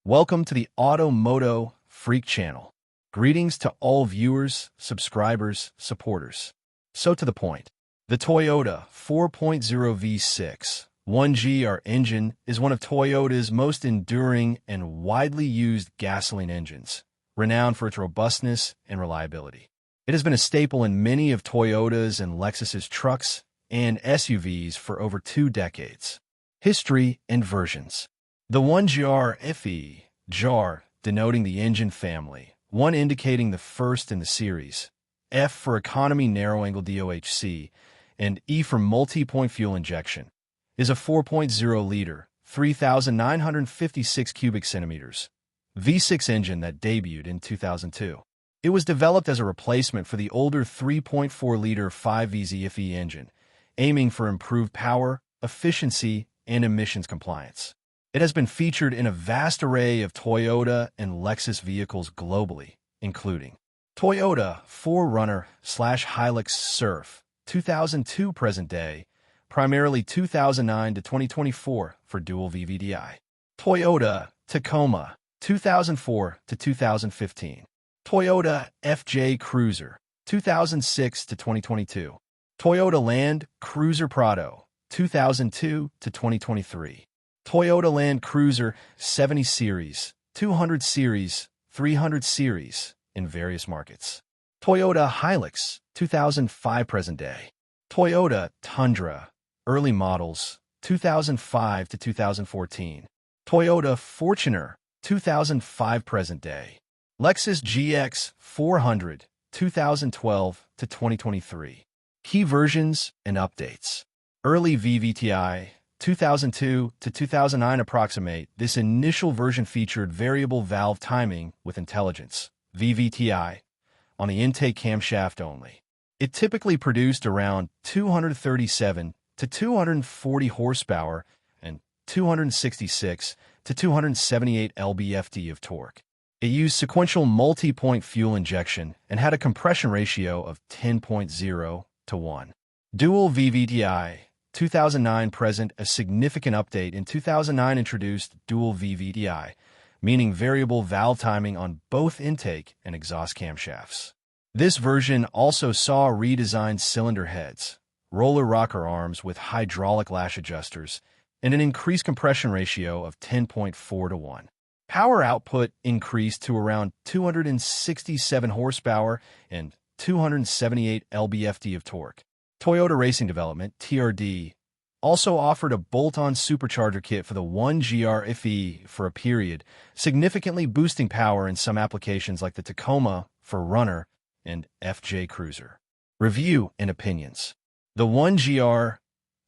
Welcome to the MOTO Freak channel. Greetings to all viewers, subscribers, supporters. So to the point. The Toyota 4.0 V6 1GR engine is one of Toyota's most enduring and widely used gasoline engines, renowned for its robustness and reliability. It has been a staple in many of Toyota's and Lexus's trucks and SUVs for over 2 decades. History and versions. The 1GR FE, JAR, denoting the engine family, 1 indicating the first in the series, F for economy narrow-angle DOHC, and E for multi-point fuel injection, is a 4.0-liter, 3,956 cubic centimeters, V6 engine that debuted in 2002. It was developed as a replacement for the older 3.4-liter 5VZ FE engine, aiming for improved power, efficiency, and emissions compliance. It has been featured in a vast array of Toyota and Lexus vehicles globally, including Toyota 4Runner/Hilux Surf 2002 present day, primarily 2009 to 2024 for dual VVDI. Toyota Tacoma 2004 to 2015. Toyota FJ Cruiser 2006 to 2022. Toyota Land Cruiser Prado 2002 to 2023. Toyota Land Cruiser 70 Series, 200 Series, 300 Series in various markets. Toyota Hilux 2005 present day. Toyota Tundra early models 2005 to 2014. Toyota Fortuner 2005 present day. Lexus GX 400 2012 to 2023. Key versions and updates. Early VVTI 2002 to 2009 approximate. This initial version featured variable valve timing with intelligence, VVTI, on the intake camshaft only. It typically produced around 237 to 240 horsepower and 266 to 278 lb-ft of torque. It used sequential multi-point fuel injection and had a compression ratio of 10.0 to 1. Dual VVTI 2009 present. A significant update in 2009 introduced dual VVTI, meaning variable valve timing on both intake and exhaust camshafts. This version also saw redesigned cylinder heads, roller rocker arms with hydraulic lash adjusters, and an increased compression ratio of 10.4 to 1. Power output increased to around 267 horsepower and 278 lb-ft of torque. Toyota Racing Development, TRD, also offered a bolt-on supercharger kit for the 1GR FE for a period, significantly boosting power in some applications like the Tacoma 4Runner and FJ Cruiser. Review and opinions. The 1GR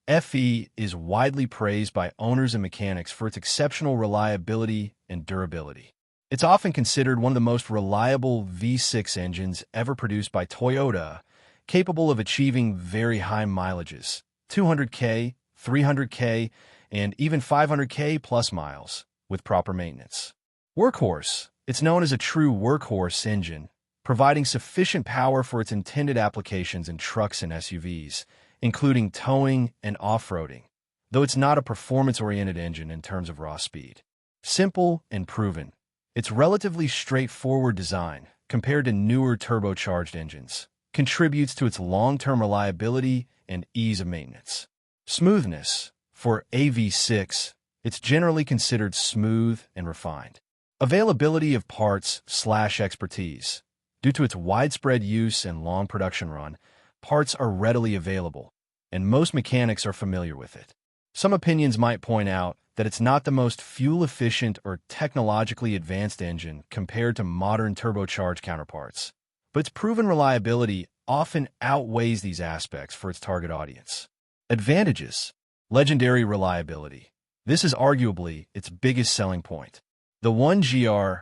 FE is widely praised by owners and mechanics for its exceptional reliability and durability. It's often considered one of the most reliable V6 engines ever produced by Toyota, capable of achieving very high mileages, 200K, 300K, and even 500K plus miles, with proper maintenance. Workhorse. It's known as a true workhorse engine, providing sufficient power for its intended applications in trucks and SUVs, including towing and off-roading, though it's not a performance-oriented engine in terms of raw speed. Simple and proven. Its relatively straightforward design, compared to newer turbocharged engines, contributes to its long-term reliability and ease of maintenance. Smoothness. For AV6, it's generally considered smooth and refined. Availability of parts/expertise. Due to its widespread use and long production run, parts are readily available, and most mechanics are familiar with it. Some opinions might point out that it's not the most fuel-efficient or technologically advanced engine compared to modern turbocharged counterparts, but its proven reliability often outweighs these aspects for its target audience. Advantages. Legendary reliability. This is arguably its biggest selling point. The 1GR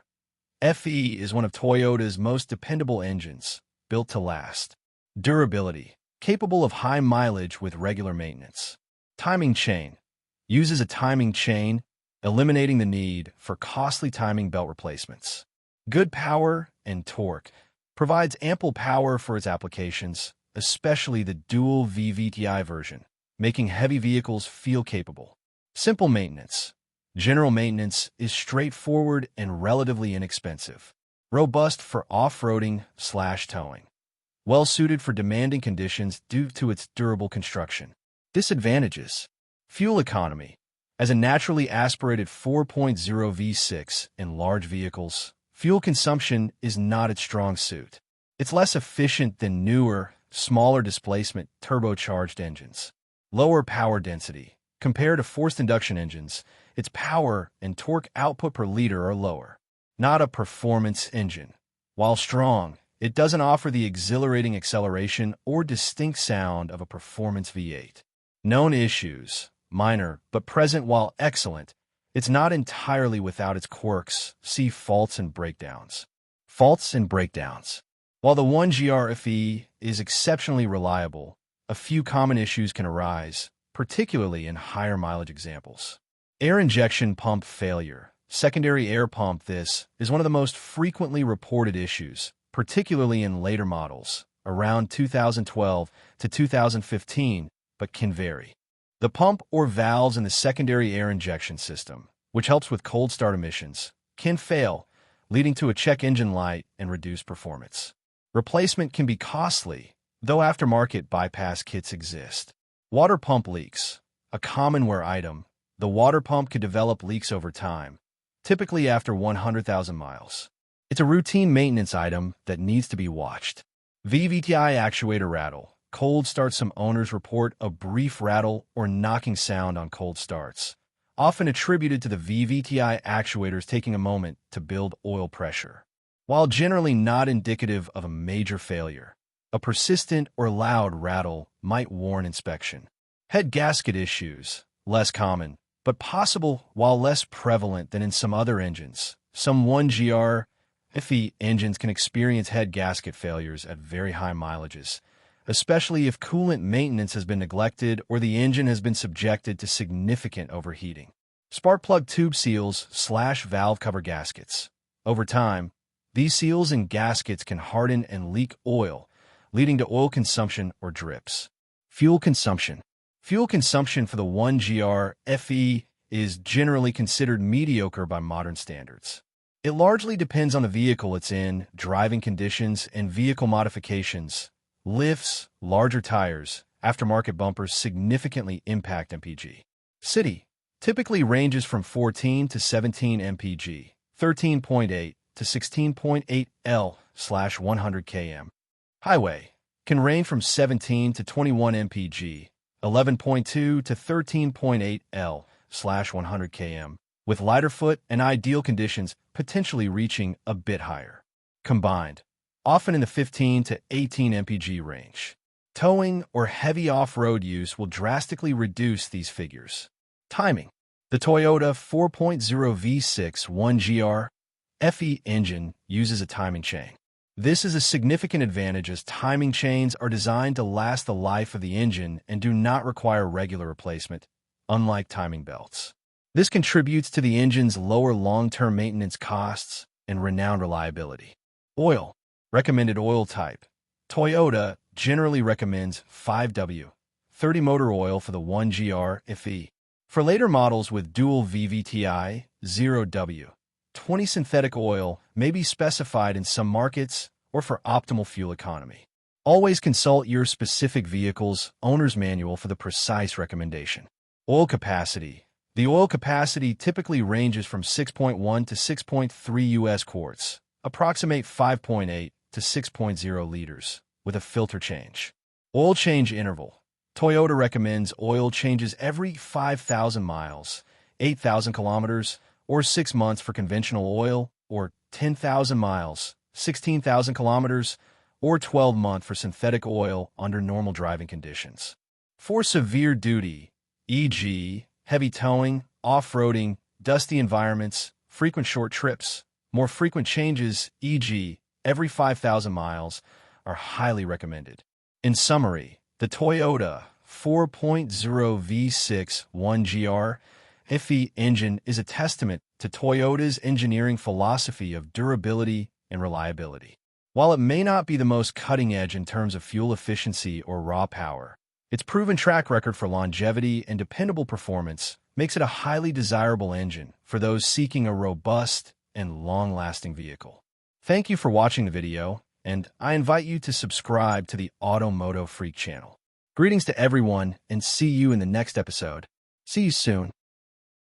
FE is one of Toyota's most dependable engines, built to last. Durability. Capable of high mileage with regular maintenance. Timing chain. Uses a timing chain, eliminating the need for costly timing belt replacements. Good power and torque. Provides ample power for its applications, especially the dual VVTI version, making heavy vehicles feel capable. Simple maintenance. General maintenance is straightforward and relatively inexpensive. Robust for off-roading/towing. Well-suited for demanding conditions due to its durable construction. Disadvantages. Fuel economy. As a naturally aspirated 4.0 V6 in large vehicles, fuel consumption is not its strong suit. It's less efficient than newer, smaller displacement turbocharged engines. Lower power density. Compared to forced induction engines, its power and torque output per liter are lower. Not a performance engine. While strong, it doesn't offer the exhilarating acceleration or distinct sound of a performance V8. Known issues. Minor, but present while excellent, it's not entirely without its quirks. See faults and breakdowns. Faults and breakdowns. While the 1GR FE is exceptionally reliable, a few common issues can arise, particularly in higher mileage examples. Air injection pump failure. Secondary air pump. This is one of the most frequently reported issues, particularly in later models, around 2012 to 2015, but can vary. The pump or valves in the secondary air injection system, which helps with cold start emissions, can fail, leading to a check engine light and reduced performance. Replacement can be costly, though aftermarket bypass kits exist. Water pump leaks. A common wear item, the water pump could develop leaks over time, typically after 100,000 miles. It's a routine maintenance item that needs to be watched. VVTi actuator rattle. Cold start. Some owners report a brief rattle or knocking sound on cold starts, often attributed to the VVTi actuators taking a moment to build oil pressure. While generally not indicative of a major failure, a persistent or loud rattle might warrant inspection. Head gasket issues. Less common, but possible while less prevalent than in some other engines. Some 1GR FE engines can experience head gasket failures at very high mileages, especially if coolant maintenance has been neglected or the engine has been subjected to significant overheating. Spark plug tube seals/valve cover gaskets. Over time, these seals and gaskets can harden and leak oil, leading to oil consumption or drips. Fuel consumption. Fuel consumption for the 1GR FE is generally considered mediocre by modern standards. It largely depends on the vehicle it's in, driving conditions, and vehicle modifications. Lifts, larger tires, aftermarket bumpers significantly impact MPG. City typically ranges from 14 to 17 mpg, 13.8 to 16.8 L/100 km. Highway can range from 17 to 21 mpg, 11.2 to 13.8 L/100 km, with lighter foot and ideal conditions potentially reaching a bit higher. Combined, often in the 15 to 18 mpg range. Towing or heavy off-road use will drastically reduce these figures. Timing. The Toyota 4.0 V6 1GR FE engine uses a timing chain. This is a significant advantage as timing chains are designed to last the life of the engine and do not require regular replacement, unlike timing belts. This contributes to the engine's lower long-term maintenance costs and renowned reliability. Oil. Recommended oil type. Toyota generally recommends 5W, 30 motor oil for the 1GR FE. For later models with dual VVTi, 0W, 20 synthetic oil may be specified in some markets or for optimal fuel economy. Always consult your specific vehicle's owner's manual for the precise recommendation. Oil capacity. The oil capacity typically ranges from 6.1 to 6.3 U.S. quarts, approximate 5.8 to 6.0 liters, with a filter change. Oil change interval. Toyota recommends oil changes every 5,000 miles, 8,000 kilometers, or 6 months for conventional oil, or 10,000 miles, 16,000 kilometers, or 12 months for synthetic oil under normal driving conditions. For severe duty, e.g., heavy towing, off-roading, dusty environments, frequent short trips, more frequent changes, e.g., every 5,000 miles, are highly recommended. In summary, the Toyota 4.0 V6 1GR FE engine is a testament to Toyota's engineering philosophy of durability and reliability. While it may not be the most cutting-edge in terms of fuel efficiency or raw power, its proven track record for longevity and dependable performance makes it a highly desirable engine for those seeking a robust and long-lasting vehicle. Thank you for watching the video, and I invite you to subscribe to the MOTO Freak channel. Greetings to everyone, and see you in the next episode. See you soon.